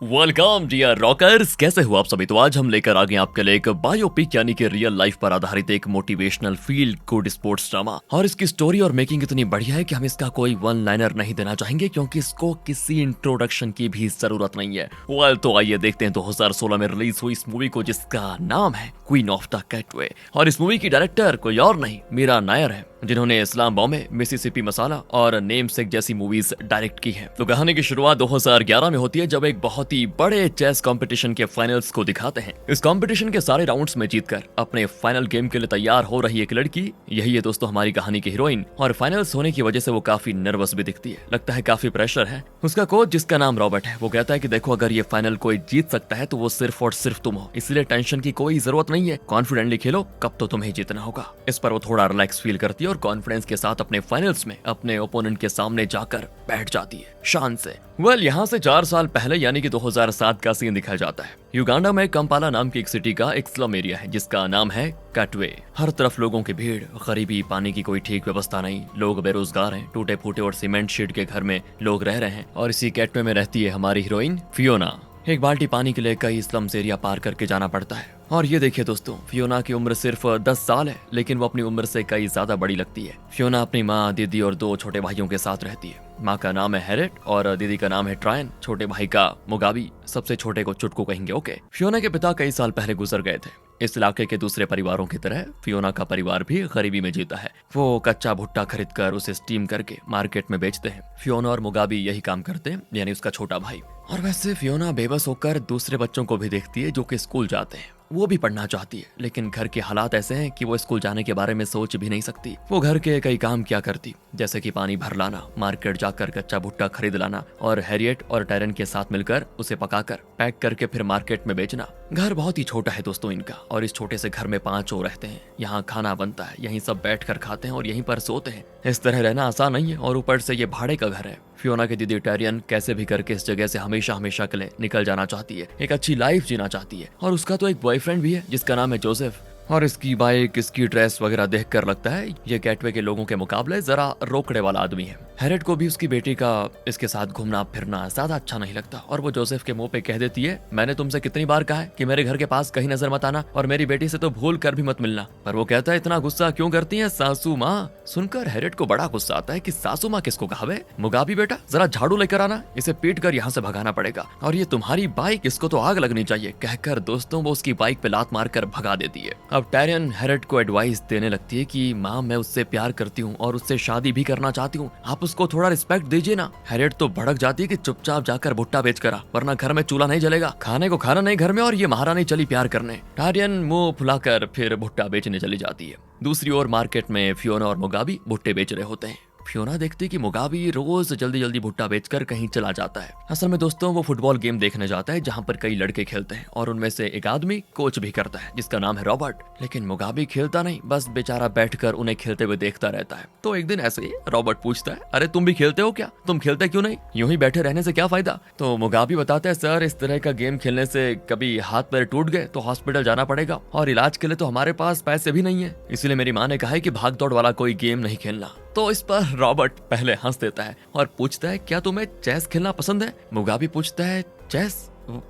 Welcome dear rockers, कैसे हो आप सभी। तो आज हम लेकर आ गए आपके लिए एक बायोपिक यानी कि रियल लाइफ पर आधारित एक motivational feel good sports drama. और इसकी स्टोरी और मेकिंग इतनी बढ़िया है कि हम इसका कोई वन लाइनर नहीं देना चाहेंगे, क्योंकि इसको किसी इंट्रोडक्शन की भी जरूरत नहीं है। तो आइए देखते हैं 2016 में रिलीज हुई इस मूवी को, जिसका नाम है क्वीन ऑफ द कैटवे। और इस मूवी की डायरेक्टर कोई और नहीं, मीरा नायर है, जिन्होंने इस्लाम बॉम्बे, मिसिसिपी मसाला और नेमसेक जैसी मूवीज डायरेक्ट की हैं। तो कहानी की शुरुआत 2011 में होती है, जब एक बहुत ही बड़े चेस कंपटीशन के फाइनल्स को दिखाते हैं। इस कंपटीशन के सारे राउंड्स में जीतकर अपने फाइनल गेम के लिए तैयार हो रही एक लड़की, यही है दोस्तों हमारी कहानी की हीरोइन। और फाइनल्स होने की वजह से वो काफी नर्वस भी दिखती है, लगता है काफी प्रेशर है। उसका कोच, जिसका नाम रॉबर्ट है, वो कहता है कि देखो, अगर ये फाइनल कोई जीत सकता है तो वो सिर्फ और सिर्फ तुम हो, इसलिए टेंशन की कोई जरूरत नहीं है, कॉन्फिडेंटली खेलो, कब तो तुम्हें जीतना होगा। इस पर वो थोड़ा रिलैक्स फील करती है और कॉन्फिडेंस के साथ अपने फाइनल्स में अपने ओपोनेंट के सामने जाकर बैठ जाती है शान से। यहाँ से 4 साल पहले यानी कि 2007 का सीन दिखाया जाता है। युगांडा में कंपाला नाम की एक सिटी का एक स्लम एरिया है, जिसका नाम है कैटवे। हर तरफ लोगों की भीड़, गरीबी, पानी की कोई ठीक व्यवस्था नहीं, लोग बेरोजगार हैं, टूटे फूटे और सीमेंट शीट के घर में लोग रह रहे हैं। और इसी कैटवे में रहती है हमारी हीरोइन फियोना। एक बाल्टी पानी के लिए कई स्लम्स एरिया पार करके जाना पड़ता है। और ये देखिए दोस्तों, फियोना की उम्र सिर्फ 10 साल है, लेकिन वो अपनी उम्र से कई ज्यादा बड़ी लगती है। फियोना अपनी माँ, दीदी और 2 छोटे भाइयों के साथ रहती है। माँ का नाम है हैरेट और दीदी का नाम है ट्रायन, छोटे भाई का मुगाबी, सबसे छोटे को चुटकू कहेंगे। ओके, फियोना के पिता कई साल पहले गुजर गए थे। इस इलाके के दूसरे परिवारों की तरह फियोना का परिवार भी गरीबी में जीता है। वो कच्चा भुट्टा खरीद कर उसे स्टीम करके मार्केट में बेचते हैं। फियोना और मुगाबी यही काम करते हैं, यानी उसका छोटा भाई। और वैसे फियोना बेबस होकर दूसरे बच्चों को भी देखती है जो कि स्कूल जाते हैं। वो भी पढ़ना चाहती है, लेकिन घर के हालात ऐसे हैं कि वो स्कूल जाने के बारे में सोच भी नहीं सकती। वो घर के कई काम क्या करती, जैसे कि पानी भर लाना, मार्केट जाकर कच्चा भुट्टा खरीद लाना और हैरियट और टैरन के साथ मिलकर उसे पकाकर पैक करके फिर मार्केट में बेचना। घर बहुत ही छोटा है दोस्तों इनका, और इस छोटे से घर में 5 लोग रहते हैं। यहाँ खाना बनता है, यहीं सब बैठ कर खाते हैं और यहीं पर सोते हैं। इस तरह रहना आसान नहीं है, और ऊपर से ये भाड़े का घर है। फियोना की दीदी टैरियन कैसे भी करके इस जगह से हमेशा हमेशा के लिए निकल जाना चाहती है, एक अच्छी लाइफ जीना चाहती है। और उसका तो एक बॉयफ्रेंड भी है, जिसका नाम है जोसेफ। और इसकी बाइक, इसकी ड्रेस वगैरह देखकर लगता है ये कैटवे के लोगों के मुकाबले जरा रोकड़े वाला आदमी है। हैरेट को भी उसकी बेटी का इसके साथ घूमना फिरना ज्यादा अच्छा नहीं लगता, और वो जोसेफ के मुंह पे कह देती है, मैंने तुमसे कितनी बार कहा है कि मेरे घर के पास कहीं नजर मत आना, और मेरी बेटी से तो भूल कर भी मत मिलना। पर वो कहता है, इतना गुस्सा क्यों करती है सासू माँ। सुनकर हैरेट को बड़ा गुस्सा आता है कि सासू माँ किसको कहा बे, मुगाबी बेटा जरा झाड़ू लेकर आना, इसे पीट कर यहाँ से भगाना पड़ेगा, और ये तुम्हारी बाइक, इसको तो आग लगनी चाहिए। कहकर दोस्तों वो उसकी बाइक पे लात मारकर भगा देती है। अब टैरियन हैरेट को एडवाइस देने लगती है कि माँ, मैं उससे प्यार करती हूँ और उससे शादी भी करना चाहती हूँ, आप उसको थोड़ा रिस्पेक्ट दीजिए ना। हैरेट तो भड़क जाती है कि चुपचाप जाकर भुट्टा बेच कर आ, वरना घर में चूल्हा नहीं जलेगा, खाने को खाना नहीं घर में, और ये महारानी चली प्यार करने। टैरियन मुंह फुलाकर फिर भुट्टा बेचने चली जाती है। दूसरी ओर मार्केट में फियोना और मुगाबी भुट्टे बेच रहे होते हैं। फियोना देखती कि मुगाबी रोज जल्दी जल्दी भुट्टा बेचकर कहीं चला जाता है। असल में दोस्तों वो फुटबॉल गेम देखने जाता है, जहां पर कई लड़के खेलते हैं, और उनमें से एक आदमी कोच भी करता है, जिसका नाम है रॉबर्ट। लेकिन मुगाबी खेलता नहीं, बस बेचारा बैठकर उन्हें खेलते हुए देखता रहता है। तो एक दिन ऐसे ही रॉबर्ट पूछता है, अरे तुम भी खेलते हो क्या, तुम खेलते क्यों नहीं, यूं ही बैठे रहने से क्या फायदा। तो मुगाबी बताता है, सर इस तरह का गेम खेलने से कभी हाथ पैर टूट गए तो हॉस्पिटल जाना पड़ेगा, और इलाज के लिए तो हमारे पास पैसे भी नहीं है, इसलिए मेरी माँ ने कहा है कि भाग दौड़ वाला कोई गेम नहीं खेलना। तो इस पर रॉबर्ट पहले हंस देता है और पूछता है, क्या तुम्हें चेस खेलना पसंद है। मुगाबी पूछता है, चेस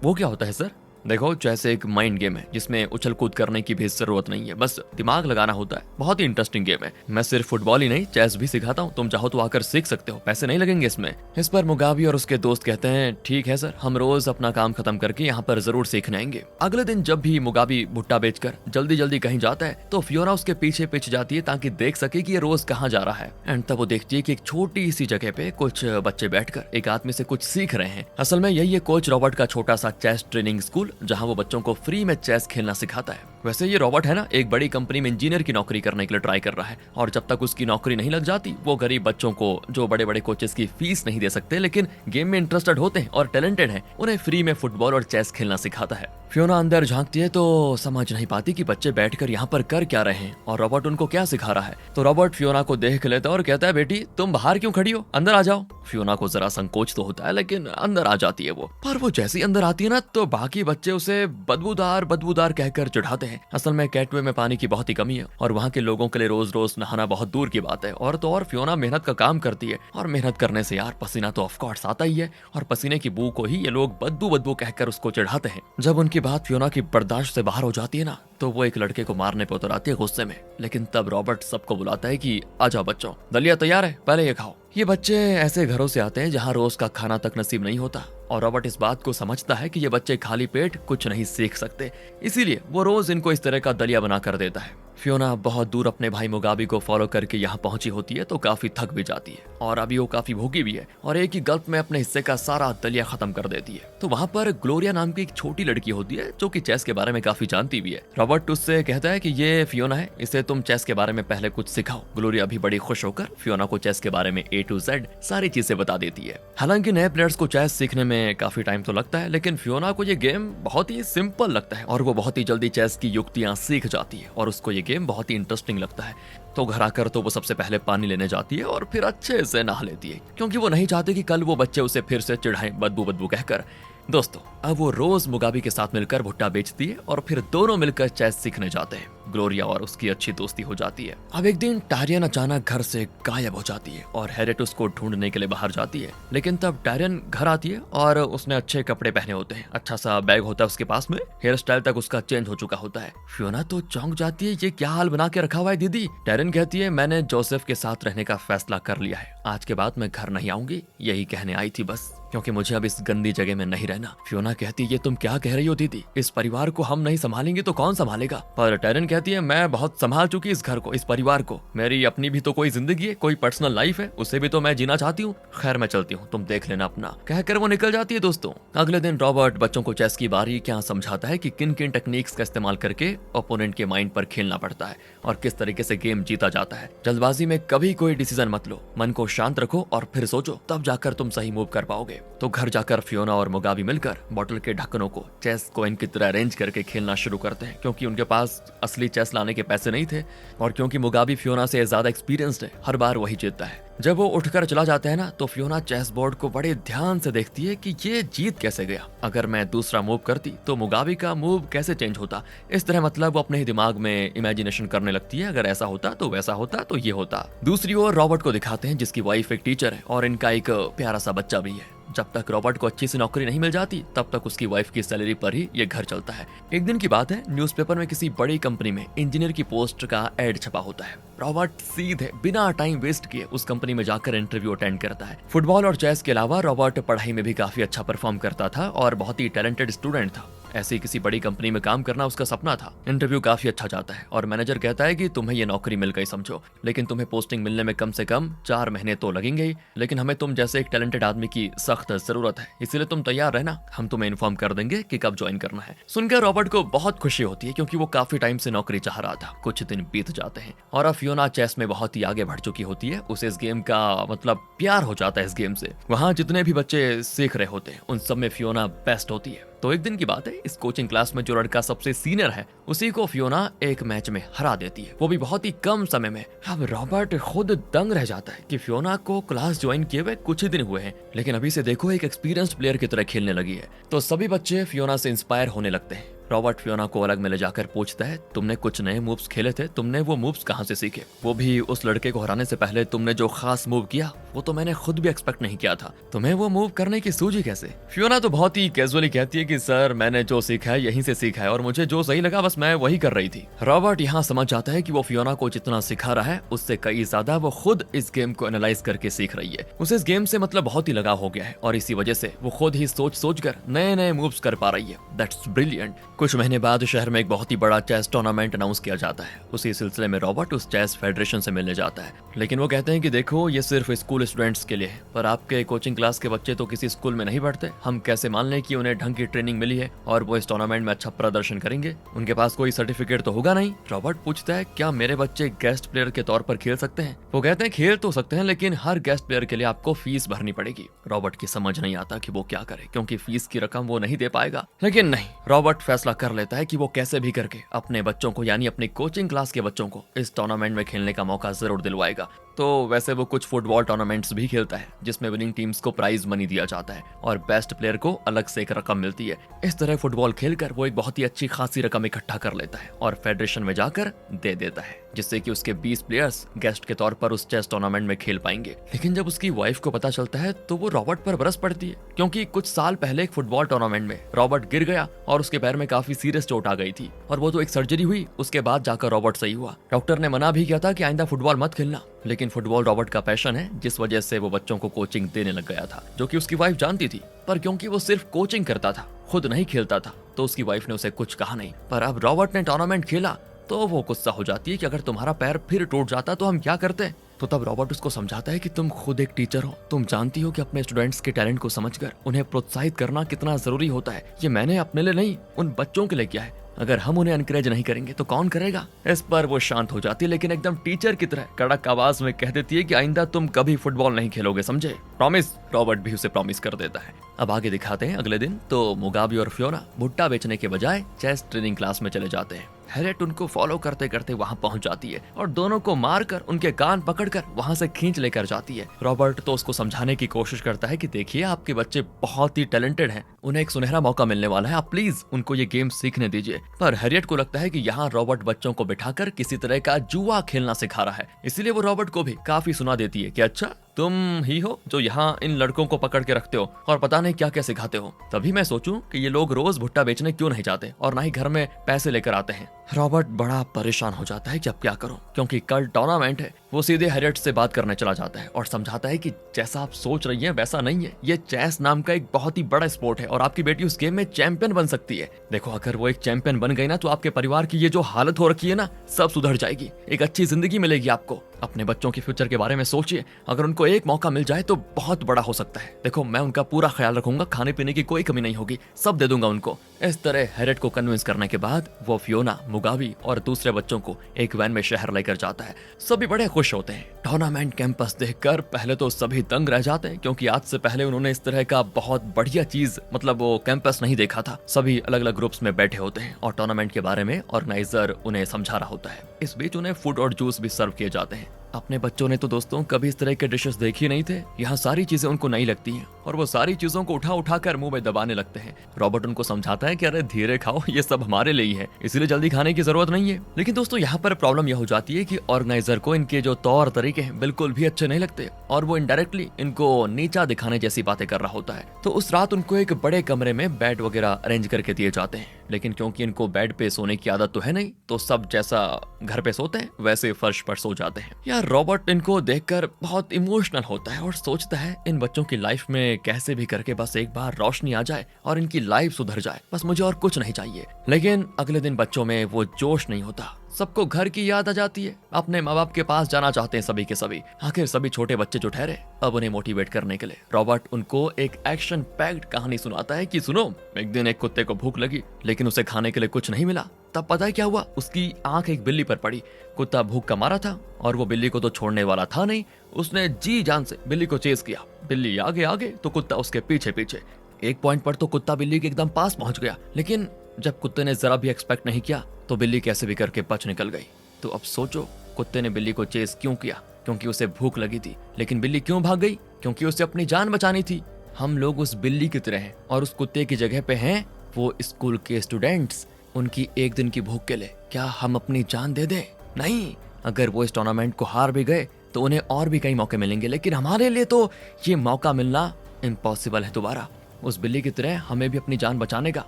वो क्या होता है सर। देखो, चेस एक माइंड गेम है, जिसमें उछल कूद करने की भी जरूरत नहीं है, बस दिमाग लगाना होता है। बहुत ही इंटरेस्टिंग गेम है, मैं सिर्फ फुटबॉल ही नहीं चेस भी सिखाता हूँ, तुम चाहो तो आकर सीख सकते हो, पैसे नहीं लगेंगे इसमें। इस पर मुगाबी और उसके दोस्त कहते हैं, ठीक है सर, हम रोज अपना काम खत्म करके यहाँ पर जरूर सीखने आएंगे। अगले दिन जब भी मुगाबी भुट्टा बेचकर जल्दी जल्दी कहीं जाता है, तो फियोना उसके पीछे पिछ जाती है ताकि देख सके कि ये रोज कहाँ जा रहा है। एंड तब वो देखती है कि एक छोटी सी जगह पे कुछ बच्चे बैठकर एक आदमी से कुछ सीख रहे हैं। असल में यही है कोच रॉबर्ट का छोटा सा चेस ट्रेनिंग स्कूल, जहाँ वो बच्चों को फ्री में चेस खेलना सिखाता है। वैसे ये रॉबर्ट है ना, एक बड़ी कंपनी में इंजीनियर की नौकरी करने के लिए ट्राई कर रहा है, और जब तक उसकी नौकरी नहीं लग जाती, वो गरीब बच्चों को जो बड़े बड़े कोचेस की फीस नहीं दे सकते, लेकिन गेम में इंटरेस्टेड होते हैं और टैलेंटेड हैं, उन्हें फ्री में फुटबॉल और चेस खेलना सिखाता है। फियोना अंदर झांकती है तो समझ नहीं पाती कि बच्चे बैठकर यहाँ पर कर क्या रहे हैं और रॉबर्ट उनको क्या सिखा रहा है। तो रॉबर्ट फियोना को देख लेता है और कहता है, बेटी तुम बाहर क्यों खड़ी हो, अंदर आ जाओ। फियोना को जरा संकोच तो होता है, लेकिन अंदर आ जाती है वो। पर वो जैसी अंदर आती है ना, तो बाकी बच्चे बच्चे उसे बदबूदार बदबूदार कहकर चिढ़ाते हैं। असल में कैटवे में पानी की बहुत ही कमी है और वहाँ के लोगों के लिए रोज रोज नहाना बहुत दूर की बात है। और तो और फियोना मेहनत का काम करती है और मेहनत करने से यार पसीना तो ऑफ कोर्स आता ही है और पसीने की बू को ही ये लोग बदबू बदबू कहकर उसको चिढ़ाते हैं। जब उनकी बात फियोना की बर्दाश्त से बाहर हो जाती है ना, तो वो एक लड़के को मारने पे उतर आती है गुस्से में। लेकिन तब रॉबर्ट सबको बुलाता है कि आ जाओ बच्चों, दलिया तैयार है, पहले ये खाओ। ये बच्चे ऐसे घरों से आते हैं जहाँ रोज का खाना तक नसीब नहीं होता और रॉबर्ट इस बात को समझता है कि ये बच्चे खाली पेट कुछ नहीं सीख सकते, इसीलिए वो रोज इनको इस तरह का दलिया बना कर देता है। फियोना बहुत दूर अपने भाई मुगाबी को फॉलो करके यहाँ पहुंची होती है तो काफी थक भी जाती है और अभी वो काफी भूखी भी है और एक ही गल्प में अपने हिस्से का सारा दलिया खत्म कर देती है। तो वहाँ पर ग्लोरिया नाम की एक छोटी लड़की होती है जो कि चेस के बारे में काफी जानती भी है। रॉबर्ट उससे कहता है कि ये फियोना है, इसे तुम चेस के बारे में पहले कुछ सिखाओ। ग्लोरिया भी बड़ी खुश होकर फियोना को चेस के बारे में A to Z सारी चीजें बता देती है। हालांकि नए प्लेयर्स को चेस सीखने में काफी टाइम तो लगता है, लेकिन फियोना को ये गेम बहुत ही सिंपल लगता है और वो बहुत ही जल्दी चेस की युक्तियां सीख जाती है और उसको ये गेम बहुत ही इंटरेस्टिंग लगता है। तो घर आकर तो वो सबसे पहले पानी लेने जाती है और फिर अच्छे से नहा लेती है, क्योंकि वो नहीं चाहती कि कल वो बच्चे उसे फिर से चिढ़ाएं बदबू बदबू कहकर। दोस्तों, अब वो रोज मुगाबी के साथ मिलकर भुट्टा बेचती है और फिर दोनों मिलकर चेस सीखने जाते हैं। ग्लोरिया और उसकी अच्छी दोस्ती हो जाती है। अब एक दिन टायरियन अचानक घर से गायब हो जाती है और हैरियट उसको ढूंढने के लिए बाहर जाती है। लेकिन तब टायरियन घर आती है और उसने अच्छे कपड़े पहने होते हैं, अच्छा सा बैग होता है उसके पास में, हेयर स्टाइल तक उसका चेंज हो चुका होता है। फियोना तो चौंक जाती है, ये क्या हाल बना के रखा हुआ है दीदी। टायरियन कहती है, मैंने जोसेफ के साथ रहने का फैसला कर लिया है, आज के बाद मैं घर नहीं आऊंगी, यही कहने आई थी बस, क्योंकि मुझे अब इस गंदी जगह में नहीं रहना। फियोना कहती है, ये तुम क्या कह रही हो दीदी, इस परिवार को हम नहीं संभालेंगे तो कौन संभालेगा। पर टायरियन कहती है, मैं बहुत संभाल चुकी इस घर को, इस परिवार को, मेरी अपनी भी तो कोई जिंदगी है, कोई पर्सनल लाइफ है, उसे भी तो मैं जीना चाहती हूँ। खैर मैं चलती हूँ, तुम देख लेना अपना, कहकर वो निकल जाती है। दोस्तों, अगले दिन रॉबर्ट बच्चों को चेस की बारीकियां समझाता है कि किन किन टेक्निक्स का इस्तेमाल करके ओपोनेंट के माइंड पर खेलना पड़ता है और किस तरीके से गेम जीता जाता है। जल्दबाजी में कभी कोई डिसीजन मत लो, मन को शांत रखो और फिर सोचो, तब जाकर तुम सही मूव कर पाओगे। तो घर जाकर फियोना और मुगाबी मिलकर बॉटल के ढक्कनों को चेस कॉइन की तरह अरेंज करके खेलना शुरू करते हैं, क्योंकि उनके पास असली चेस लाने के पैसे नहीं थे और क्योंकि मुगाबी फियोना से ज्यादा एक्सपीरियंस्ड है, हर बार वही जीतता है। जब वो उठकर चला जाता है ना, तो फियोना चेस बोर्ड को बड़े ध्यान से देखती है कि ये जीत कैसे गया, अगर मैं दूसरा मूव करती तो मुगाबी का मूव कैसे चेंज होता। इस तरह मतलब वो अपने ही दिमाग में इमेजिनेशन करने लगती है, अगर ऐसा होता तो वैसा होता तो ये होता। दूसरी ओर रॉबर्ट को दिखाते हैं जिसकी वाइफ एक टीचर है और इनका एक प्यारा सा बच्चा भी है। जब तक रॉबर्ट को अच्छी सी नौकरी नहीं मिल जाती तब तक उसकी वाइफ की सैलरी पर ही ये घर चलता है। एक दिन की बात है, न्यूज़पेपर में किसी बड़ी कंपनी में इंजीनियर की पोस्ट का एड छपा होता है। रॉबर्ट सीधे बिना टाइम वेस्ट किए उस कंपनी में जाकर इंटरव्यू अटेंड करता है। फुटबॉल और चेस के अलावा रॉबर्ट पढ़ाई में भी काफी अच्छा परफॉर्म करता था और बहुत ही टैलेंटेड स्टूडेंट था। ऐसी किसी बड़ी कंपनी में काम करना उसका सपना था। इंटरव्यू काफी अच्छा जाता है और मैनेजर कहता है कि तुम्हें ये नौकरी मिल गई समझो, लेकिन तुम्हें पोस्टिंग मिलने में कम से कम 4 महीने तो लगेंगे ही, लेकिन हमें तुम जैसे एक टैलेंटेड आदमी की सख्त जरूरत है, इसलिए तुम तैयार रहना, हम तुम्हें इन्फॉर्म कर देंगे कि कब ज्वाइन करना है। सुनकर रॉबर्ट को बहुत खुशी होती है, क्योंकि वो काफी टाइम से नौकरी चाह रहा था। कुछ दिन बीत जाते हैं और अब फियोना चेस में बहुत ही आगे बढ़ चुकी होती है। उसे इस गेम का मतलब प्यार हो जाता है इस गेम से। वहाँ जितने भी बच्चे सीख रहे होते हैं उन सब में फियोना बेस्ट होती है। तो एक दिन की बात है, इस कोचिंग क्लास में जो लड़का सबसे सीनियर है उसी को फियोना एक मैच में हरा देती है, वो भी बहुत ही कम समय में। अब रॉबर्ट खुद दंग रह जाता है कि फियोना को क्लास ज्वाइन किए हुए कुछ ही दिन हुए हैं, लेकिन अभी से देखो एक एक्सपीरियंस्ड प्लेयर की तरह खेलने लगी है। तो सभी बच्चे फियोना से इंस्पायर होने लगते हैं। रॉबर्ट फियोना को अलग में ले जाकर पूछता है, तुमने कुछ नए मूव्स खेले थे, तुमने वो मूव्स कहाँ से सीखे, वो भी उस लड़के को हराने से पहले तुमने जो खास मूव किया वो तो मैंने खुद भी एक्सपेक्ट नहीं किया था, तुम्हें वो मूव करने की सूझी कैसे। फियोना तो बहुत ही कैजुअली कहती है कि सर मैंने जो सीखा है यहीं से सीखा है और मुझे जो सही लगा बस मैं वही कर रही थी। रॉबर्ट यहाँ समझ जाता है कि वो फियोना को जितना सिखा रहा है उससे कई ज्यादा वो खुद इस गेम को एनालाइज करके सीख रही है। उसे इस गेम से मतलब बहुत ही लगाव हो गया है और इसी वजह से वो खुद ही सोच कर नए नए मूव्स कर पा रही है। That's brilliant. कुछ महीने बाद शहर में एक बहुत ही बड़ा चेस टूर्नामेंट अनाउंस किया जाता है। उसी सिलसिले में रॉबर्ट उस चेस फेडरेशन से मिलने जाता है, लेकिन वो कहते हैं कि देखो ये सिर्फ स्कूल स्टूडेंट्स के लिए है, पर आपके कोचिंग क्लास के बच्चे तो किसी स्कूल में नहीं पढ़ते, हम कैसे मान लें कि उन्हें ढंग की ट्रेनिंग मिली है और वो इस टूर्नामेंट में अच्छा प्रदर्शन करेंगे, उनके पास कोई सर्टिफिकेट तो होगा नहीं। रॉबर्ट पूछता है, क्या मेरे बच्चे गेस्ट प्लेयर के तौर पर खेल सकते हैं। वो कहते हैं खेल तो सकते हैं, लेकिन हर गेस्ट प्लेयर के लिए आपको फीस भरनी पड़ेगी। रॉबर्ट की समझ नहीं आता कि वो क्या करे, क्योंकि फीस की रकम वो नहीं दे पाएगा। लेकिन नहीं, रॉबर्ट फैसला कर लेता है कि वो कैसे भी करके अपने बच्चों को यानी अपनी कोचिंग क्लास के बच्चों को इस टूर्नामेंट में खेलने का मौका जरूर दिलवाएगा। तो वैसे वो कुछ फुटबॉल टूर्नामेंट्स भी खेलता है जिसमें विनिंग टीम्स को प्राइज मनी दिया जाता है और बेस्ट प्लेयर को अलग से एक रकम मिलती है। इस तरह फुटबॉल खेलकर वो एक बहुत ही अच्छी खासी रकम इकट्ठा कर लेता है और फेडरेशन में जाकर दे देता है, जिससे कि उसके 20 प्लेयर्स गेस्ट के तौर पर उस चेस टूर्नामेंट में खेल पाएंगे। लेकिन जब उसकी वाइफ को पता चलता है तो वो रॉबर्ट पर बरस पड़ती है, क्योंकि कुछ साल पहले एक फुटबॉल टूर्नामेंट में रॉबर्ट गिर गया और उसके पैर में काफी सीरियस चोट आ गई थी और वो तो एक सर्जरी हुई, उसके बाद जाकर रॉबर्ट सही हुआ। डॉक्टर ने मना भी किया था कि आइंदा फुटबॉल मत खेलना, लेकिन फुटबॉल रॉबर्ट का पैशन है, जिस वजह से वो बच्चों को कोचिंग देने लग गया था, जो कि उसकी वाइफ जानती थी। पर क्योंकि वो सिर्फ कोचिंग करता था, खुद नहीं खेलता था, तो उसकी वाइफ ने उसे कुछ कहा नहीं। पर अब रॉबर्ट ने टूर्नामेंट खेला तो वो गुस्सा हो जाती है कि अगर तुम्हारा पैर फिर टूट जाता तो हम क्या करते। तो तब रॉबर्ट उसको समझाता है कि तुम खुद एक टीचर हो, तुम जानती हो कि अपने स्टूडेंट्स के टैलेंट को समझकर उन्हें प्रोत्साहित करना कितना जरूरी होता है। ये मैंने अपने लिए नहीं, उन बच्चों के लिए किया है। अगर हम उन्हें एनकरेज नहीं करेंगे तो कौन करेगा। इस पर वो शांत हो जाती है, लेकिन एकदम टीचर की तरह कड़क आवाज में कह देती है कि आइंदा तुम कभी फुटबॉल नहीं खेलोगे, समझे? प्रॉमिस। रॉबर्ट भी उसे प्रॉमिस कर देता है। अब आगे दिखाते हैं अगले दिन तो मुगाबी और फियोना भुट्टा बेचने के बजाय चेस ट्रेनिंग क्लास में चले जाते हैं। हैरियट उनको फॉलो करते करते वहां पहुंच जाती है और दोनों को मारकर उनके कान पकड़कर वहां से खींच लेकर जाती है। रॉबर्ट तो उसको समझाने की कोशिश करता है कि देखिए आपके बच्चे बहुत ही टैलेंटेड हैं, उन्हें एक सुनहरा मौका मिलने वाला है, आप प्लीज उनको ये गेम सीखने दीजिए। पर हैरियट को लगता है कि यहाँ रॉबर्ट बच्चों को बिठाकर किसी तरह का जुआ खेलना सिखा रहा है, इसीलिए वो रॉबर्ट को भी काफी सुना देती है कि अच्छा तुम ही हो जो यहाँ इन लड़कों को पकड़ के रखते हो और पता नहीं क्या क्या सिखाते हो। तभी मैं सोचूं कि ये लोग रोज भुट्टा बेचने क्यों नहीं जाते और ना ही घर में पैसे लेकर आते हैं। रॉबर्ट बड़ा परेशान हो जाता है कि अब क्या करूं, क्योंकि कल टूर्नामेंट है। वो सीधे हैरियट से बात करने चला जाता है और समझाता है कि जैसा आप सोच रही हैं वैसा नहीं है, ये चेस नाम का एक बहुत ही बड़ा स्पोर्ट है और आपकी बेटी उस गेम में चैंपियन बन सकती है। देखो अगर वो एक चैंपियन बन गई ना तो आपके परिवार की ये जो हालत हो रखी है ना सब सुधर जाएगी, एक अच्छी जिंदगी मिलेगी आपको। अपने बच्चों के फ्यूचर के बारे में सोचिए, अगर उनको एक मौका मिल जाए तो बहुत बड़ा हो सकता है। देखो मैं उनका पूरा ख्याल रखूंगा, खाने पीने की कोई कमी नहीं होगी, सब दे दूंगा उनको। इस तरह हैरियट को कन्विंस करने के बाद वो फियोना, मुगाबी और दूसरे बच्चों को एक वैन में शहर लेकर जाता है। सभी बड़े खुश होते हैं। टूर्नामेंट कैंपस देखकर पहले तो सभी दंग रह जाते हैं, क्योंकि आज से पहले उन्होंने इस तरह का बहुत बढ़िया चीज मतलब वो कैंपस नहीं देखा था। सभी अलग अलग ग्रुप्स में बैठे होते हैं और टूर्नामेंट के बारे में ऑर्गेनाइजर उन्हें समझा रहा होता है। इस बीच उन्हें फूड और जूस भी सर्व किए जाते हैं। अपने बच्चों ने तो दोस्तों कभी इस तरह के डिशेस देखे नहीं थे, यहाँ सारी चीजें उनको नई लगती हैं और वो सारी चीजों को उठा उठा कर मुंह में दबाने लगते हैं। रॉबर्ट उनको समझाता है कि अरे धीरे खाओ, ये सब हमारे लिए ही है, इसलिए जल्दी खाने की जरूरत नहीं है। लेकिन दोस्तों यहाँ पर प्रॉब्लम यह हो जाती है कि ऑर्गेनाइजर को इनके जो तौर तरीके हैं बिल्कुल भी अच्छे नहीं लगते और वो इनडायरेक्टली इनको नीचा दिखाने जैसी बातें कर रहा होता है। तो उस रात उनको एक बड़े कमरे में बेड वगैरह अरेंज करके दिए जाते हैं, लेकिन क्योंकि इनको बेड पे सोने की आदत तो है नहीं, तो सब जैसा घर पे सोते हैं वैसे फर्श पर सो जाते हैं। यार रॉबर्ट इनको देखकर बहुत इमोशनल होता है और सोचता है इन बच्चों की लाइफ में कैसे भी करके बस एक बार रोशनी आ जाए और इनकी लाइफ सुधर जाए, बस मुझे और कुछ नहीं चाहिए। लेकिन अगले दिन बच्चों में वो जोश नहीं होता, सबको घर की याद आ जाती है, अपने माँ बाप के पास जाना चाहते हैं सभी के सभी। आखिर सभी छोटे बच्चे जो ठहरे अब उन्हें मोटिवेट करने के लिए रॉबर्ट उनको एक एक्शन पैक्ड कहानी सुनाता है कि सुनो, एक दिन एक कुत्ते को भूख लगी लेकिन उसे खाने के लिए कुछ नहीं मिला। तब पता है क्या हुआ, उसकी आंख एक बिल्ली पर पड़ी। कुत्ता भूख का मारा था और वो बिल्ली को तो छोड़ने वाला था नहीं, उसने जी जान से बिल्ली को चेस किया। बिल्ली आगे आगे तो कुत्ता उसके पीछे पीछे। एक पॉइंट पर तो कुत्ता बिल्ली के एकदम पास पहुंच गया, लेकिन जब कुत्ते ने जरा भी एक्सपेक्ट नहीं किया तो बिल्ली कैसे भी करके बच निकल गई। तो अब सोचो कुत्ते ने बिल्ली को चेस क्यों किया, क्योंकि उसे भूख लगी थी। लेकिन बिल्ली क्यों भाग गई, क्योंकि उसे अपनी जान बचानी थी। हम लोग उस बिल्ली की तरह हैं और उस कुत्ते की जगह पे हैं वो स्कूल के स्टूडेंट्स। उनकी एक दिन की भूख के लिए क्या हम अपनी जान दे दें? नहीं, अगर वो इस टूर्नामेंट को हार भी गए तो उन्हें और भी कई मौके मिलेंगे, लेकिन हमारे लिए तो ये मौका मिलना इम्पॉसिबल है दोबारा। उस बिल्ली की तरह हमें भी अपनी जान बचाने का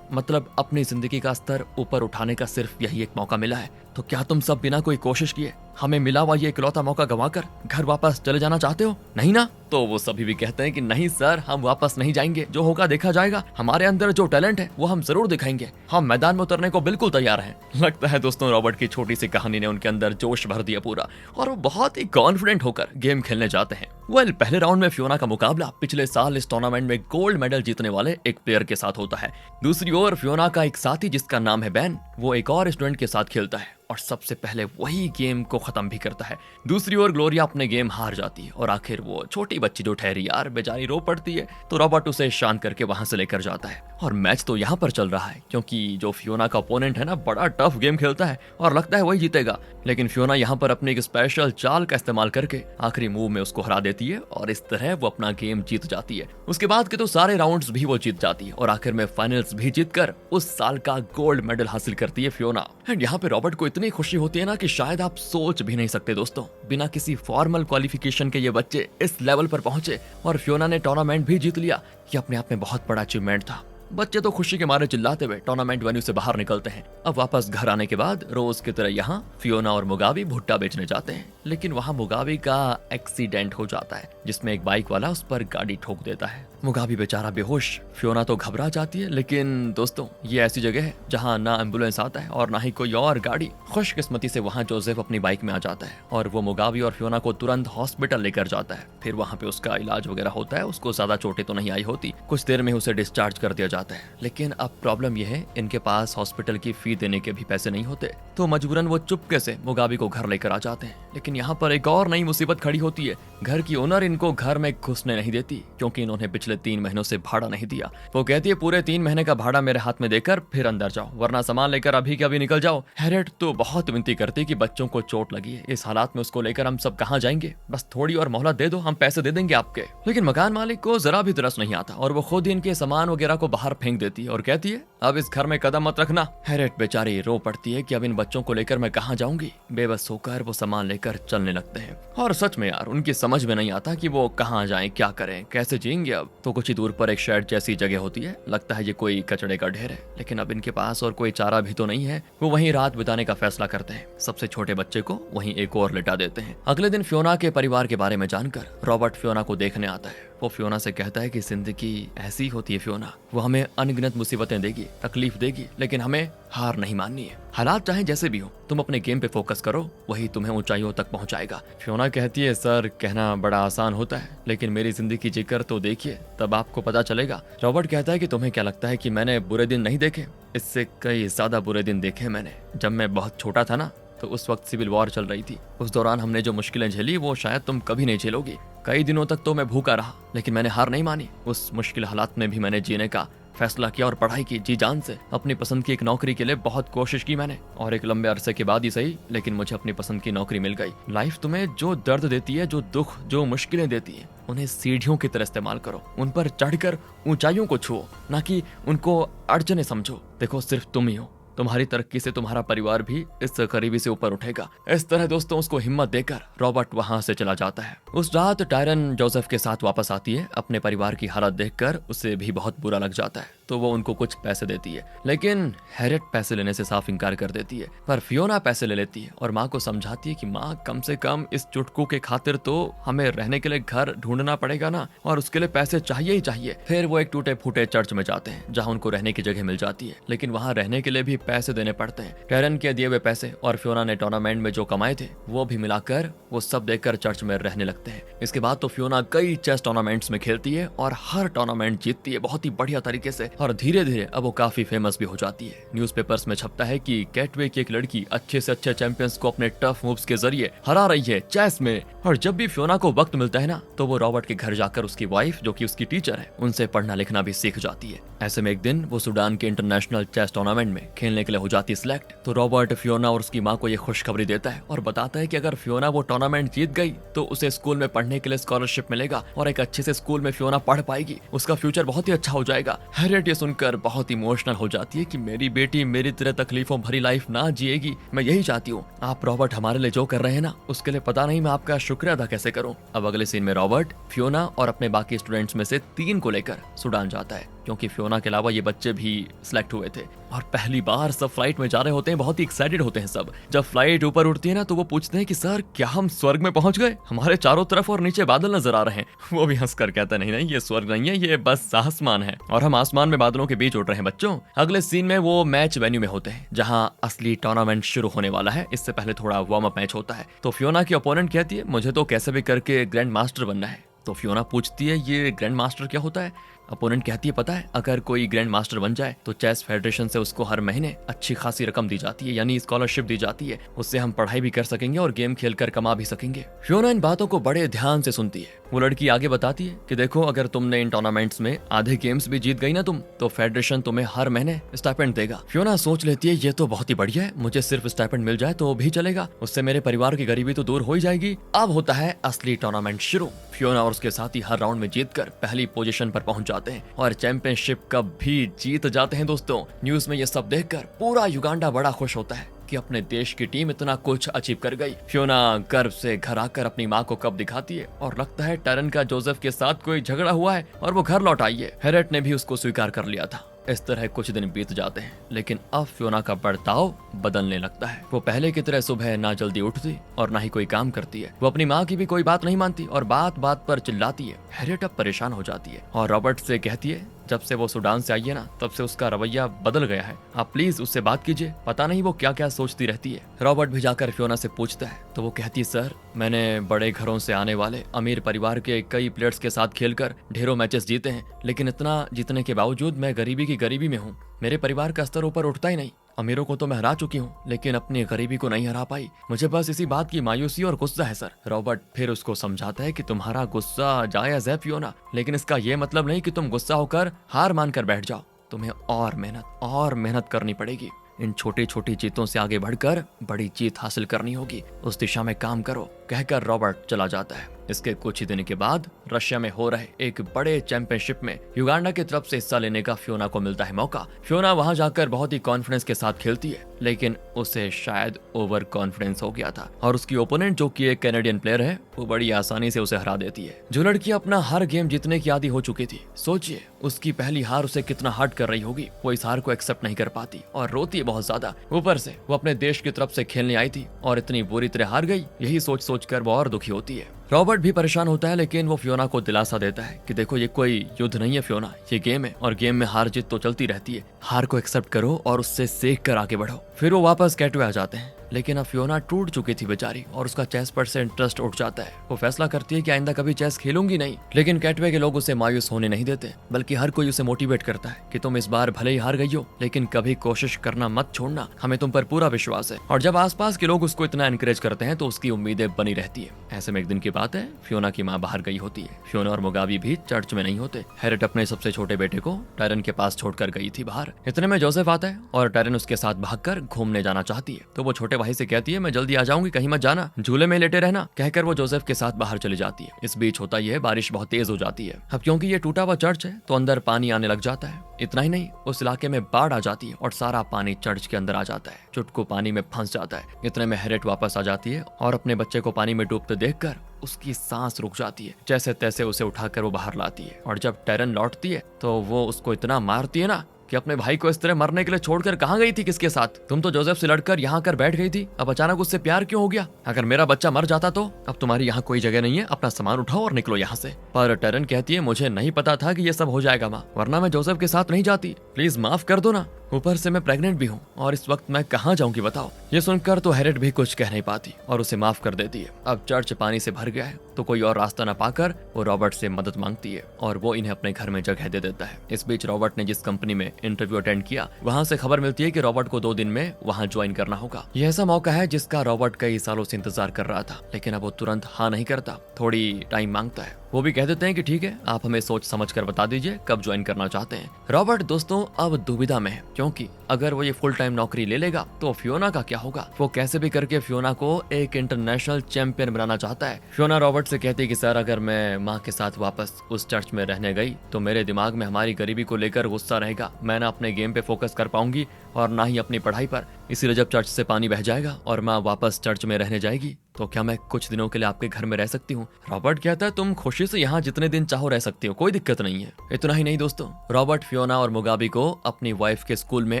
मतलब अपनी जिंदगी का स्तर ऊपर उठाने का सिर्फ यही एक मौका मिला है। तो क्या तुम सब बिना कोई कोशिश किए हमें मिला हुआ ये इकलौता मौका गंवाकर घर वापस चले जाना चाहते हो? नहीं ना? तो वो सभी भी कहते हैं कि नहीं सर, हम वापस नहीं जाएंगे, जो होगा देखा जाएगा, हमारे अंदर जो टैलेंट है वो हम जरूर दिखाएंगे, हम मैदान में उतरने को बिल्कुल तैयार हैं। लगता है दोस्तों रॉबर्ट की छोटी सी कहानी ने उनके अंदर जोश भर दिया पूरा और वो बहुत ही कॉन्फिडेंट होकर गेम खेलने जाते हैं। पहले राउंड में फियोना का मुकाबला पिछले साल इस टूर्नामेंट में गोल्ड मेडल जीतने वाले एक प्लेयर के साथ होता है। दूसरी ओर फियोना का एक साथी जिसका नाम है बैन, वो एक और स्टूडेंट के साथ खेलता है और सबसे पहले वही गेम को खत्म भी करता है। दूसरी ओर ग्लोरिया अपने गेम हार जाती है और आखिर वो छोटी बच्ची जो ठहरी यार बेचारी रो पड़ती है, तो रॉबर्ट उसे शांत करके वहां से लेकर जाता है। और मैच तो यहाँ पर चल रहा है क्योंकि जो फियोना का ओपोनेंट है ना बड़ा टफ गेम खेलता है और लगता है वही जीतेगा, लेकिन फियोना यहाँ पर अपनी एक स्पेशल चाल का इस्तेमाल करके आखिरी मूव में उसको हरा देती है और इस तरह वो अपना गेम जीत जाती है। उसके बाद के तो सारे राउंड्स भी वो जीत जाती है और आखिर में फाइनल्स भी जीतकर उस साल का गोल्ड मेडल हासिल करती है फियोना। एंड यहाँ पे रॉबर्ट को इतनी खुशी होती है ना कि शायद आप सोच भी नहीं सकते दोस्तों। बिना किसी फॉर्मल क्वालिफिकेशन के ये बच्चे इस लेवल पर पहुंचे और फियोना ने टूर्नामेंट भी जीत लिया। ये अपने आप में बहुत बड़ा अचीवमेंट था। बच्चे तो खुशी के मारे चिल्लाते हुए टूर्नामेंट वेन्यू से बाहर निकलते हैं। अब वापस घर आने के बाद रोज की तरह यहाँ फियोना और मुगाबी भुट्टा बेचने जाते हैं, लेकिन वहाँ मुगाबी का एक्सीडेंट हो जाता है जिसमें एक बाइक वाला उस पर गाड़ी ठोक देता है। मुगाबी बेचारा बेहोश। फियोना तो घबरा जाती है, लेकिन दोस्तों ये ऐसी जगह है जहाँ ना एम्बुलेंस आता है और ना ही कोई और गाड़ी। खुशकिस्मती से वहाँ जोसेफ अपनी बाइक में आ जाता है और वो मुगाबी और फियोना को तुरंत हॉस्पिटल लेकर जाता है। फिर वहाँ पे उसका इलाज वगैरह होता है। उसको ज्यादा चोटें तो नहीं आई होती, कुछ देर में उसे डिस्चार्ज कर दिया जाता है। लेकिन अब प्रॉब्लम यह है इनके पास हॉस्पिटल की फी देने के भी पैसे नहीं होते, तो मजबूरन वो चुपके से मुगाबी को घर लेकर आ जाते हैं। लेकिन यहाँ पर एक और नई मुसीबत खड़ी होती है। घर की ओनर इनको घर में घुसने नहीं देती क्योंकि इन्होंने पिछले 3 महीनों से भाड़ा नहीं दिया। वो कहती है पूरे 3 महीने का भाड़ा मेरे हाथ में देकर फिर अंदर जाओ, वरना सामान लेकर अभी के अभी निकल जाओ। हैरियट तो बहुत विनती करती कि बच्चों को चोट लगी है, इस हालात में उसको लेकर हम सब कहाँ जाएंगे, बस थोड़ी और मोहलत दे दो, हम पैसे दे देंगे आपके। लेकिन मकान मालिक को जरा भी तरस नहीं आता और वो खुद ही इनके सामान वगैरह को बाहर फेंक देती है और कहती है अब इस घर में कदम मत रखना। हैरियट बेचारी रो पड़ती है कि अब इन बच्चों को लेकर मैं कहाँ जाऊंगी। बेबस होकर वो सामान लेकर चलने लगते हैं और सच में यार उनकी समझ में नहीं आता कि वो कहाँ जाएं, क्या करें, कैसे जिएंगे। अब तो कुछ ही दूर पर एक शेड जैसी जगह होती है, लगता है ये कोई कचड़े का ढेर है, लेकिन अब इनके पास और कोई चारा भी तो नहीं है। वो वहीं रात बिताने का फैसला करते हैं। सबसे छोटे बच्चे को वहीं एक और लिटा देते हैं। अगले दिन फियोना के परिवार के बारे में जानकर रॉबर्ट फियोना को देखने आता है। वो फियोना से कहता है कि जिंदगी ऐसी होती है फियोना, वो हमें अनगिनत मुसीबतें देगी, तकलीफ देगी, लेकिन हमें हार नहीं माननी है। हालात चाहे जैसे भी हो, तुम अपने गेम पे फोकस करो, वही तुम्हें ऊंचाइयों तक पहुंचाएगा। फियोना कहती है सर कहना बड़ा आसान होता है, लेकिन मेरी जिंदगी जीकर तो देखिए, तब आपको पता चलेगा। रॉबर्ट कहता है कि तुम्हें क्या लगता है कि मैंने बुरे दिन नहीं देखे? इससे कई ज्यादा बुरे दिन देखे मैंने। जब मैं बहुत छोटा था ना, तो उस वक्त सिविल वॉर चल रही थी। उस दौरान हमने जो मुश्किलें झेली वो शायद तुम कभी नहीं झेलोगी। कई दिनों तक तो मैं भूखा रहा, लेकिन मैंने हार नहीं मानी। उस मुश्किल हालात में भी मैंने जीने का फैसला किया और पढ़ाई की जी जान से। अपनी पसंद की एक नौकरी के लिए बहुत कोशिश की मैंने, और एक लंबे अरसे के बाद ही सही, लेकिन मुझे अपनी पसंद की नौकरी मिल गई। लाइफ तुम्हें जो दर्द देती है, जो दुख, जो मुश्किलें देती है, उन्हें सीढ़ियों की तरह इस्तेमाल करो। उन पर चढ़कर ऊंचाइयों को छुओ, ना कि उनको अड़चने समझो। देखो सिर्फ तुम ही हो, तुम्हारी तरक्की से तुम्हारा परिवार भी इस करीबी से ऊपर उठेगा। इस तरह दोस्तों उसको हिम्मत देकर रॉबर्ट वहां से चला जाता है। उस रात टायरन जोसेफ के साथ वापस आती है। अपने परिवार की हालत देखकर उसे भी बहुत बुरा लग जाता है, तो वो उनको कुछ पैसे देती है, लेकिन हैरियट पैसे लेने से साफ इनकार कर देती है। पर फियोना पैसे ले लेती है और माँ को समझाती है कि माँ कम से कम इस चुटकू के खातिर तो हमें रहने के लिए घर ढूंढना पड़ेगा ना, और उसके लिए पैसे चाहिए ही चाहिए। फिर वो एक टूटे फूटे चर्च में जाते हैं जहाँ उनको रहने की जगह मिल जाती है, लेकिन वहाँ रहने के लिए भी पैसे देने पड़ते हैं। टायरन के दिए हुए पैसे और फियोना ने टूर्नामेंट में जो कमाए थे वो भी मिलाकर वो सब देकर चर्च में रहने लगते हैं। इसके बाद तो फियोना कई चेस टूर्नामेंट्स में खेलती है और हर टूर्नामेंट जीतती है बहुत ही बढ़िया तरीके से, और धीरे धीरे अब वो काफी फेमस भी हो जाती है। न्यूज़पेपर्स में छपता है कि कैटवे की एक लड़की अच्छे से अच्छे चैंपियंस को अपने टफ मूव्स के जरिए हरा रही है चेस में। और जब भी फियोना को वक्त मिलता है ना, तो वो रॉबर्ट के घर जाकर उसकी वाइफ, जो कि उसकी टीचर है, उनसे पढ़ना लिखना भी सीख जाती है। ऐसे में एक दिन वो सूडान के इंटरनेशनल चेस टूर्नामेंट में खेलने के लिए हो जाती है सिलेक्ट। तो रॉबर्ट फियोना और उसकी माँ को ये खुशखबरी देता है और बताता है कि अगर फियोना वो टूर्नामेंट जीत गई तो उसे स्कूल में पढ़ने के लिए स्कॉलरशिप मिलेगा और एक अच्छे से स्कूल में फियोना पढ़ पाएगी, उसका फ्यूचर बहुत ही अच्छा हो जाएगा। हैरियट ये सुनकर बहुत इमोशनल हो जाती है कि मेरी बेटी मेरी तरह तकलीफों भरी लाइफ ना जिएगी, मैं यही चाहती हूँ। आप रॉबर्ट हमारे लिए जो कर रहे हैं ना, उसके लिए पता नहीं मैं आपका शुक्रिया अदा कैसे करूँ। अब अगले सीन में रॉबर्ट फियोना और अपने बाकी स्टूडेंट्स में से 3 को लेकर सूडान जाता है, क्योंकि फियोना के अलावा ये बच्चे भी सिलेक्ट हुए थे और पहली बार सब फ्लाइट में जा रहे होते हैं, बहुत ही एक्साइटेड होते हैं सब। जब फ्लाइट ऊपर उड़ती है ना, तो वो पूछते हैं कि सर क्या हम स्वर्ग में पहुंच गए? हमारे चारों तरफ और नीचे बादल नजर आ रहे हैं। वो भी हंसकर कहता नहीं नहीं, ये स्वर्ग नहीं है, ये बस आसमान है और हम आसमान में बादलों के बीच उड़ रहे हैं बच्चों। अगले सीन में वो मैच वेन्यू में होते हैं जहाँ असली टूर्नामेंट शुरू होने वाला है। इससे पहले थोड़ा वार्म अप मैच होता है। तो फियोना की ओपोनेंट कहती है मुझे तो कैसे भी करके ग्रैंड मास्टर बनना है। तो फियोना पूछती है ये ग्रैंड मास्टर क्या होता है? अपोनेंट कहती है पता है अगर कोई ग्रैंड मास्टर बन जाए तो चेस फेडरेशन से उसको हर महीने अच्छी खासी रकम दी जाती है, यानी स्कॉलरशिप दी जाती है। उससे हम पढ़ाई भी कर सकेंगे और गेम खेलकर कमा भी सकेंगे। फियोना इन बातों को बड़े ध्यान से सुनती है। वो लड़की आगे बताती है कि देखो अगर तुमने इन टूर्नामेंट्स में आधे गेम्स भी जीत गई ना तुम, तो फेडरेशन तुम्हें हर महीने स्टाइपेंड देगा। फियोना सोच लेती है ये तो बहुत ही बढ़िया है, मुझे सिर्फ स्टाइपेंड मिल जाए तो भी चलेगा, उससे मेरे परिवार की गरीबी तो दूर हो ही जाएगी। अब होता है असली टूर्नामेंट शुरू। फियोना और उसके साथी हर राउंड में जीतकर पहली पोजीशन पर पहुंच जाते हैं और चैंपियनशिप कप भी जीत जाते हैं। दोस्तों न्यूज में ये सब देखकर पूरा युगांडा बड़ा खुश होता है कि अपने देश की टीम इतना कुछ अचीव कर गई। फियोना गर्व से घर आकर अपनी माँ को कप दिखाती है और लगता है टैरन का जोसेफ के साथ कोई झगड़ा हुआ है और वो घर लौट आई है। हेरेट ने भी उसको स्वीकार कर लिया था। इस तरह कुछ दिन बीत जाते हैं, लेकिन अब फियोना का बर्ताव बदलने लगता है। वो पहले की तरह सुबह ना जल्दी उठती और ना ही कोई काम करती है। वो अपनी माँ की भी कोई बात नहीं मानती और बात बात पर चिल्लाती है। हेरेट अब परेशान हो जाती है और रॉबर्ट से कहती है जब से वो सूडान से आई है ना तब से उसका रवैया बदल गया है, आप प्लीज उससे बात कीजिए, पता नहीं वो क्या क्या सोचती रहती है। रॉबर्ट भी जाकर फियोना से पूछता है तो वो कहती है सर मैंने बड़े घरों से आने वाले अमीर परिवार के कई प्लेयर्स के साथ खेलकर ढेरों मैचेस जीते हैं, लेकिन इतना जीतने के बावजूद मैं गरीबी की गरीबी में हूँ। मेरे परिवार का स्तर ऊपर उठता ही नहीं। अमीरों को तो मैं हरा चुकी हूँ लेकिन अपनी गरीबी को नहीं हरा पाई। मुझे बस इसी बात की मायूसी और गुस्सा है सर। रॉबर्ट फिर उसको समझाता है कि तुम्हारा गुस्सा जायज है फियोना, लेकिन इसका ये मतलब नहीं कि तुम गुस्सा होकर हार मानकर बैठ जाओ। तुम्हें और मेहनत करनी पड़ेगी। इन छोटी छोटी जीतों से आगे बढ़कर बड़ी जीत हासिल करनी होगी, उस दिशा में काम करो, कहकर रॉबर्ट चला जाता है। इसके कुछ ही दिन के बाद रशिया में हो रहे एक बड़े चैंपियनशिप में युगांडा की तरफ से हिस्सा लेने का फियोना को मिलता है मौका। फियोना वहां जाकर बहुत ही कॉन्फिडेंस के साथ खेलती है, लेकिन उसे शायद ओवर कॉन्फिडेंस हो गया था और उसकी ओपोनेंट जो कि एक कैनेडियन प्लेयर है वो बड़ी आसानी से उसे हरा देती है। जो लड़की अपना हर गेम जीतने की आदी हो चुकी थी, सोचिए उसकी पहली हार उसे कितना हर्ट कर रही होगी। वो इस हार को एक्सेप्ट नहीं कर पाती और रोती है बहुत ज्यादा। ऊपर से वो अपने देश की तरफ से खेलने आई थी और इतनी बुरी तरह हार गई, यही सोच सोच कर वो और दुखी होती है। रॉबर्ट भी परेशान होता है, लेकिन वो फियोना को दिलासा देता है कि देखो ये कोई युद्ध नहीं है फियोना, ये गेम है और गेम में हार जीत तो चलती रहती है। हार को एक्सेप्ट करो और उससे सीख कर आगे बढ़ो। फिर वो वापस कैटवे आ जाते हैं, लेकिन अब फियोना टूट चुकी थी बेचारी और उसका चेस पर से इंटरेस्ट उठ जाता है। वो फैसला करती है कि आइंदा कभी चेस खेलूंगी नहीं, लेकिन कैटवे के लोग उसे मायूस होने नहीं देते, बल्कि हर कोई उसे मोटिवेट करता है कि तुम इस बार भले ही हार गई हो लेकिन कभी कोशिश करना मत छोड़ना, हमें तुम पर पूरा विश्वास है। और जब आसपास के लोग उसको इतना एनकरेज करते हैं तो उसकी उम्मीदें बनी रहती है। ऐसे में एक दिन की बात है, फियोना की माँ बाहर गई होती है। फियोना और मुगाबी भी चर्च में नहीं होते। हेरेट अपने सबसे छोटे बेटे को टैरन के पास छोड़कर गई थी बाहर। इतने में जोसेफ आता है और टैरन उसके साथ भागकर घूमने जाना चाहती है, तो वो छोटे भाई से कहती है मैं जल्दी आ जाऊंगी, कहीं मत जाना, झूले में लेटे रहना, कहकर वो जोसेफ के साथ बाहर चली जाती है। इस बीच होता यह बारिश बहुत तेज हो जाती है। अब क्योंकि ये टूटा हुआ चर्च है तो अंदर पानी आने लग जाता है। इतना ही नहीं, उस इलाके में बाढ़ आ जाती है और सारा पानी चर्च के अंदर आ जाता है। चुटकू पानी में फंस जाता है। इतने में हेरेट वापस आ जाती है और अपने बच्चे को पानी में डूबते देखकर उसकी सांस रुक जाती है। जैसे तैसे उसे उठाकर वो बाहर लाती है और जब टैरन लौटती है तो वो उसको इतना मारती है ना कि अपने भाई को इस तरह मरने के लिए छोड़कर कहाँ गई थी, किसके साथ? तुम तो जोसेफ से लड़कर यहाँ कर बैठ गई थी, अब अचानक उससे प्यार क्यों हो गया? अगर मेरा बच्चा मर जाता तो? अब तुम्हारी यहाँ कोई जगह नहीं है, अपना सामान उठाओ और निकलो यहाँ से। पर टैरन कहती है मुझे नहीं पता था कि ये सब हो जाएगा माँ, वरना मैं जोसेफ के साथ नहीं जाती, प्लीज माफ कर दो ना। ऊपर से मैं प्रेग्नेंट भी हूँ और इस वक्त मैं कहाँ जाऊंगी बताओ। ये सुनकर तो हेरेट भी कुछ कह नहीं पाती और उसे माफ कर देती है। अब चर्च पानी से भर गया है तो कोई और रास्ता न पाकर वो रॉबर्ट से मदद मांगती है और वो इन्हें अपने घर में जगह दे देता है। इस बीच रॉबर्ट ने जिस कंपनी में इंटरव्यू अटेंड किया वहाँ से खबर मिलती है कि रॉबर्ट को 2 दिन में वहाँ ज्वाइन करना होगा। यह ऐसा मौका है जिसका रॉबर्ट कई सालों से इंतजार कर रहा था, लेकिन अब वो तुरंत हाँ नहीं करता, थोड़ी टाइम मांगता है। वो भी कह देते हैं कि ठीक है, आप हमें सोच समझ कर बता दीजिए कब ज्वाइन करना चाहते हैं। रॉबर्ट दोस्तों अब दुविधा में है, क्योंकि अगर वो ये फुल टाइम नौकरी ले लेगा तो फियोना का क्या होगा। वो कैसे भी करके फियोना को एक इंटरनेशनल चैंपियन बनाना चाहता है। फियोना रॉबर्ट से कहती है कि सर अगर मैं माँ के साथ वापस उस चर्च में रहने गई तो मेरे दिमाग में हमारी गरीबी को लेकर गुस्सा रहेगा, मैं ना अपने गेम पे फोकस कर पाऊंगी और ना ही अपनी पढ़ाई पर। इसीलिए जब चर्च से पानी बह जाएगा और माँ वापस चर्च में रहने जाएगी तो क्या मैं कुछ दिनों के लिए आपके घर में रह सकती हूँ? रॉबर्ट कहता है तुम खुशी से यहाँ जितने दिन चाहो रह सकती हो, कोई दिक्कत नहीं है। इतना ही नहीं दोस्तों, रॉबर्ट फियोना और मुगाबी को अपनी वाइफ के स्कूल में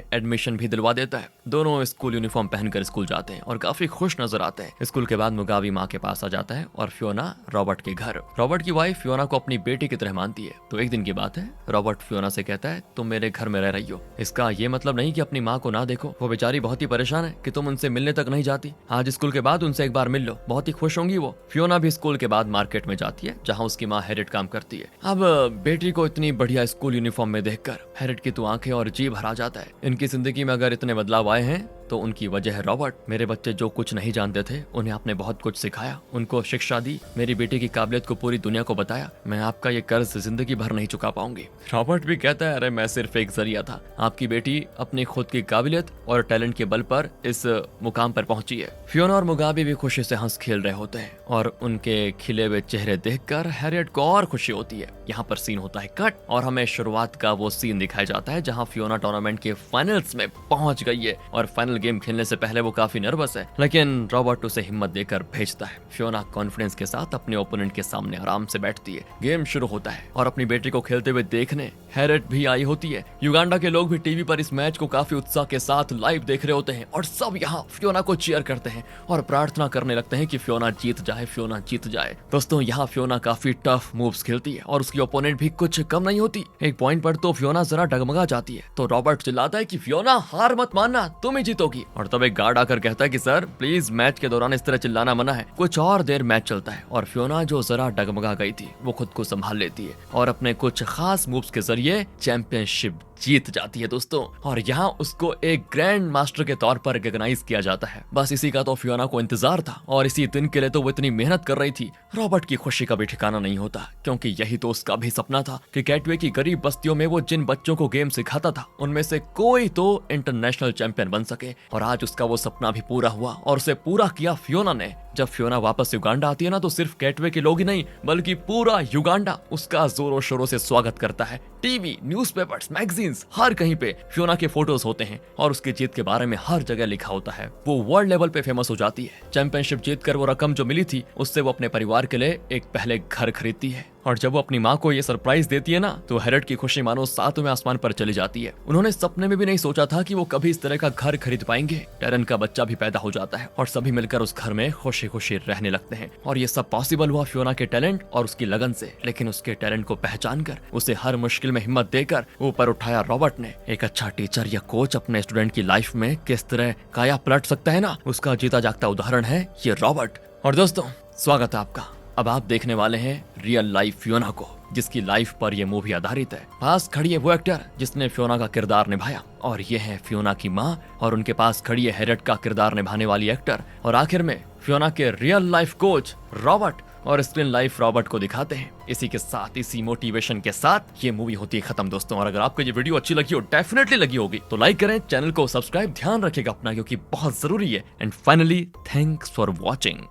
एडमिशन भी दिलवा देता है। दोनों स्कूल यूनिफॉर्म पहनकर स्कूल जाते हैं और काफी खुश नजर आते हैं। स्कूल के बाद मुगाबी माँ के पास आ जाता है और फियोना रॉबर्ट के घर। रॉबर्ट की वाइफ फियोना को अपनी बेटी की तरह मानती है। तो एक दिन की बात है, रॉबर्ट फियोना से कहता है तुम मेरे घर में रह रही हो, इसका ये मतलब नहीं कि अपनी माँ को ना देखो। वो बेचारी बहुत ही परेशान है कि तुम उनसे मिलने तक नहीं जाती। आज स्कूल के बाद उनसे एक बार मिल लो। लो। बहुत ही खुश होंगी वो। फियोना भी स्कूल के बाद मार्केट में जाती है जहाँ उसकी माँ हैरियट काम करती है। अब बेटी को इतनी बढ़िया स्कूल यूनिफॉर्म में देखकर हैरियट की तो आंखें और जी भर आ जाता है। इनकी जिंदगी में अगर इतने बदलाव आए हैं तो उनकी वजह है रॉबर्ट। मेरे बच्चे जो कुछ नहीं जानते थे उन्हें आपने बहुत कुछ सिखाया, उनको शिक्षा दी, मेरी बेटी की काबिलियत को पूरी दुनिया को बताया। मैं आपका ये कर्ज जिंदगी भर नहीं चुका पाऊंगी। रॉबर्ट भी कहता है, अरे मैं सिर्फ एक जरिया था। आपकी बेटी अपनी खुद की काबिलियत और टैलेंट के बल पर इस मुकाम पर पहुंची है। फियोना और मुगाबे भी खुशी से हंस खेल रहे होते हैं और उनके खिले हुए चेहरे देखकर हैरियट को और खुशी होती है। यहाँ पर सीन होता है कट और हमें शुरुआत का वो सीन दिखाया जाता है जहाँ फियोना टूर्नामेंट के फाइनल्स में पहुंच गई है और फाइनल गेम खेलने से पहले वो काफी नर्वस है, लेकिन रॉबर्ट उसे हिम्मत देकर भेजता है। फियोना कॉन्फिडेंस के साथ अपने ओपोनेंट के सामने आराम से बैठती है। गेम शुरू होता है और अपनी बेटी को खेलते हुए देखने हैरियट भी आई होती है। युगांडा के लोग भी टीवी पर इस मैच को काफी उत्साह के साथ लाइव देख रहे होते हैं और सब यहाँ फियोना को चीयर करते हैं और प्रार्थना करने लगते हैं कि फियोना जीत जाए, फियोना जीत जाए। दोस्तों, यहाँ फियोना काफी टफ मूव्स खेलती है और उसकी ओपोनेंट भी कुछ कम नहीं होती। एक पॉइंट पर तो फियोना जरा डगमगा जाती है तो रॉबर्ट चिल्लाता है कि फियोना हार मत मानना, तुम ही जीतोगी। और तब एक गार्ड आकर कहता है कि सर प्लीज मैच के दौरान इस तरह चिल्लाना मना है। कुछ और देर मैच चलता है और फियोना जो जरा डगमगा गई थी वो खुद को संभाल लेती है और अपने कुछ खास मूव्स के जरिए चैंपियनशिप जीत जाती है दोस्तों। और यहाँ उसको एक ग्रैंड मास्टर के तौर पर रिकॉग्नाइज किया जाता है। बस इसी का तो फियोना को इंतजार था और इसी दिन के लिए तो वो इतनी मेहनत कर रही थी। रॉबर्ट की खुशी का भी ठिकाना नहीं होता क्योंकि यही तो उसका भी सपना था कि गेटवे की गरीब बस्तियों में वो जिन बच्चों को गेम सिखाता था उनमें से कोई तो इंटरनेशनल चैंपियन बन सके। और आज उसका वो सपना भी पूरा हुआ और उसे पूरा किया फियोना ने। जब फियोना वापस युगांडा आती है ना तो सिर्फ गेटवे के लोग ही नहीं बल्कि पूरा युगांडा उसका जोरों शोरों से स्वागत करता है। टीवी, न्यूज़पेपर्स, मैगजीन्स, हर कहीं पे फियोना के फोटोज होते हैं और उसकी जीत के बारे में हर जगह लिखा होता है। वो वर्ल्ड लेवल पे फेमस हो जाती है। चैंपियनशिप जीतकर वो रकम जो मिली थी उससे वो अपने परिवार के लिए एक पहले घर खरीदती है। और जब वो अपनी माँ को ये सरप्राइज देती है ना तो हैरियट की खुशी मानो सातवें आसमान पर चली जाती है। उन्होंने सपने में भी नहीं सोचा था कि वो कभी इस तरह का घर खरीद पाएंगे। टैरन का बच्चा भी पैदा हो जाता है और सभी मिलकर उस घर में खुशी खुशी रहने लगते हैं। और ये सब पॉसिबल हुआ फियोना के टैलेंट और उसकी लगन से। लेकिन उसके टैलेंट को पहचान कर उसे हर मुश्किल में हिम्मत देकर ऊपर उठाया रॉबर्ट ने। एक अच्छा टीचर या कोच अपने स्टूडेंट की लाइफ में किस तरह काया पलट सकता है ना, उसका जीता जागता उदाहरण है ये रॉबर्ट। और दोस्तों, स्वागत है आपका। अब आप देखने वाले हैं रियल लाइफ फियोना को, जिसकी लाइफ पर यह मूवी आधारित है। पास खड़ी है वो एक्टर जिसने फियोना का किरदार निभाया और ये है फियोना की माँ। और उनके पास खड़ी है हैरियट का किरदार निभाने वाली एक्टर। और आखिर में फियोना के रियल लाइफ कोच रॉबर्ट और स्क्रीन लाइफ रॉबर्ट को दिखाते हैं। इसी के साथ, इसी मोटिवेशन के साथ ये मूवी होती है खत्म दोस्तों। और अगर आपको ये वीडियो अच्छी लगी हो, डेफिनेटली लगी होगी, तो लाइक करें, चैनल को सब्सक्राइब ध्यान रखिएगा अपना क्योंकि बहुत जरूरी है। And finally, thanks for watching.